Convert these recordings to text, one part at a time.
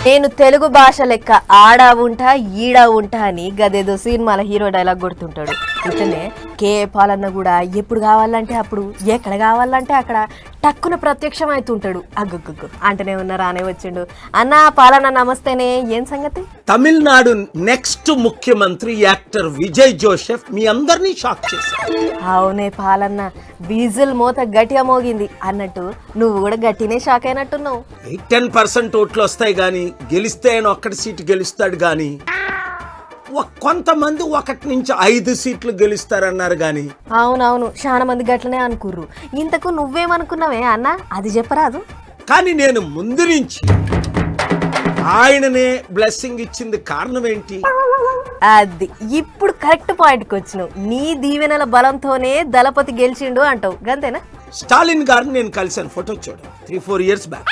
నేను తెలుగు భాష లెక్క ఆడా ఉంటా ఈడా ఉంటా అని గదేదో సినిమాల హీరో డైలాగ్ కొడుతుంటాడు. ఇట్లనే కే పాలన్న కూడా ఎప్పుడు కావాలంటే అప్పుడు ఎక్కడ కావాలంటే అక్కడ టక్కున ప్రత్యక్షం అవుతుంటాడు. అగ్గగ్గు అంటనే ఉన్న రానే వచ్చిండు. అన్న పాలన్న నమస్తేనే, ఏం సంగతి? తమిళనాడు నెక్స్ట్ ముఖ్యమంత్రి యాక్టర్ విజయ్ జోసెఫ్ మీ అందరినీ షాక్ చేశారు. అవునే పాలన్న, బీజిల్ మోత గట్టిగా మోగింది అన్నట్టు నువ్వు కూడా గట్టినే షాక్ అయినట్టున్నావు. 10% ఓట్లు వస్తాయి గాని గెలిస్తే ఆయన ఒక్కటి సీటు గెలుస్తాడు గాని కొంతమంది 1 నుంచి 5 సీట్లు గెలుస్తారన్నారు గాని. అవునవును, చాలా మంది గట్లనే అనుకుర్రు. ఇంతకు నువ్వేమనుకున్నావే అన్న, అది చెప్పరాదు. కానీ నేను ముందు నుంచి ఆయననే బ్లెస్సింగ్ ఇచ్చింది కారణం ఏంటి? అది ఇప్పుడు కరెక్ట్ పాయింట్కి వచ్చినావు. నీ దీవెనల బలంతోనే దళపతి గెలిచిండు అంటావు, గంతేనా? స్టాలిన్ గారిని నేను కలిసాను, ఫోటో చూడండి, 3-4 ఇయర్స్ బ్యాక్.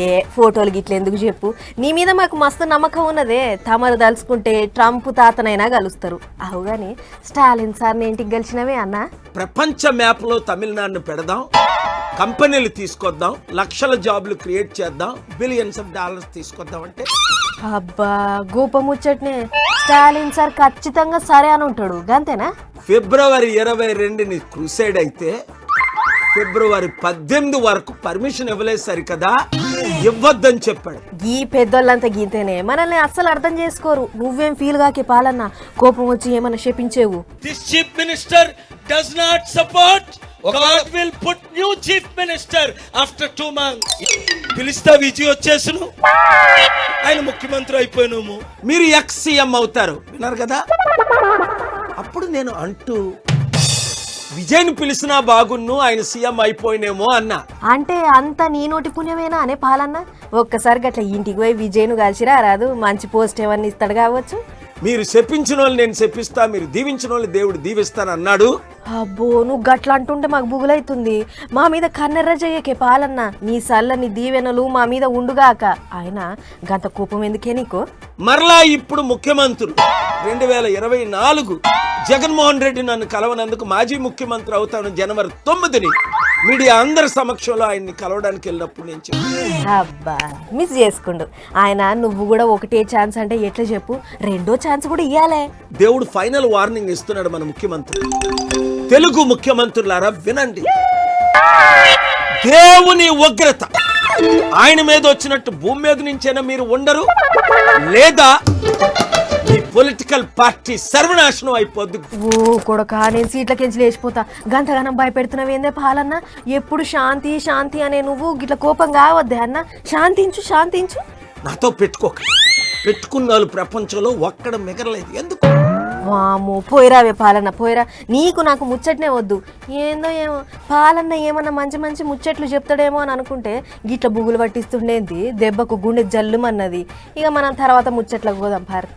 ఏ ఫోటోలు గిట్ల ఎందుకు చెప్పు, నీ మీద మాకు మస్తు నమ్మకం ఉన్నదే. తమరు దలుచుకుంటే ట్రంప్ తాతనైనా కలుస్తారు. అవు గాని స్టాలిన్ సార్ని ఇంటికి గెలిచినవే అన్న. ప్రపంచ మ్యాప్ లో తమిళనాడును పెడదాం, కంపెనీలు తీసుకొద్దాం, లక్షల జాబ్లు క్రియేట్ చేద్దాం, బిలియన్స్ ఆఫ్ డాలర్స్ తీసుకొద్దాం అంటే అబ్బా గూప ముచ్చట్నే. స్టాలిన్ సార్ ఖచ్చితంగా సరే అని ఉంటాడు, గంతేనా? ఫిబ్రవరి 22ని క్రూసైడ్ అయితే ఫిబ్రవరి 18 వరకు పర్మిషన్ ఇవ్వలేదు సరికదా, ఇవ్వద్దని చెప్పాడు. ఈ పెద్దోళ్ళంతా గీతేనే, మనల్ని అస్సలు అర్థం చేసుకోరు. నువ్వేం ఫీల్ గాకే పాలన్న, కోపం వచ్చి ఏమన్నా చెప్పించేవు. This chief minister does not support. God will put new chief minister after 2 months. పిలిస్తా Vijay వచ్చేసును, ఆయన ముఖ్యమంత్రి అయిపోయినాము, మీరు ఎక్స్ సీఎం అవుతారు, విన్నారు కదా. అప్పుడు నేను అంటూ విజయ్ని పిలిచినా బాగున్ను, ఆయన సీఎం అయిపోయినేమో అన్నా. అంటే అంత నీ నోటి పుణ్యమేనా అనే పాలన్న? ఒక్కసారి గట్ల ఇంటికి పోయి విజయ్ను కలిసిరా రాదు, మంచి పోస్ట్ ఏమన్నా ఇస్తాడు కావచ్చు. మీరు చెప్పించిన వాళ్ళు నేను చెప్పిస్తా, మీరు దీవించిన వాళ్ళు దేవుడు దీవిస్తాను అన్నాడు. అబ్బో నువ్వు గట్ల అంటుంటే మాకు బుగులైతుంది. మా మీద కన్నెర్ర చెయ్యకే పాలన్న, నీ సల్లని దీవెనలు మా మీద ఉండుగాక. ఆయన గంత కోపం ఎందుకే నీకు? మరలా ఇప్పుడు ముఖ్యమంత్రులు 2024 జగన్మోహన్ రెడ్డి నన్ను కలవనందుకు మాజీ ముఖ్యమంత్రి అవుతాను జనవరి 9ని మీడియా అందరి సమక్షంలో ఆయన్ని కలవడానికి వెళ్ళినప్పుడు నేను చెప్పాను. అబ్బా మిస్ చేసుకుండు ఆయన. నువ్వు కూడా ఒకటే ఛాన్స్ అంటే ఎట్లా చెప్పు, రెండో ఛాన్స్ కూడా ఇయ్యాలే. దేవుడు ఫైనల్ వార్నింగ్ ఇస్తున్నాడు మన ముఖ్యమంత్రి. తెలుగు ముఖ్యమంత్రులారా వినండి, దేవుని ఉగ్రత ఆయన మీద వచ్చినట్టు భూమి మీద నుంచైనా మీరు ఉండరు, లేదా ఈ పొలిటికల్ పార్టీ సర్వనాశనం అయిపోద్ది. ఓ కొడకా, నేను సీట్లకెంచి లేచిపోతా. గంతగానం భయపెడుతున్నావేందే పాలన్న? ఎప్పుడు శాంతి శాంతి అనే నువ్వు గిట్ల కోపం కావద్దే అన్న. శాంతించు శాంతించు. నాతో పెట్టుకోక, పెట్టుకున్న వాళ్ళు ప్రపంచంలో ఒక్కడ మిగరలేదు. ఎందుకు? వాము పోయిరావే పాలన్న, పోయిరా. నీకు నాకు ముచ్చట్నే వద్దు. ఏందో ఏమో పాలన్న ఏమన్నా మంచి మంచి ముచ్చట్లు చెప్తాడేమో అని అనుకుంటే గిట్ల బుగులు పట్టిస్తుండేంది, దెబ్బకు గుండె జల్లుమన్నది. ఇక మనం తర్వాత ముచ్చట్లకు పోదాం పార్.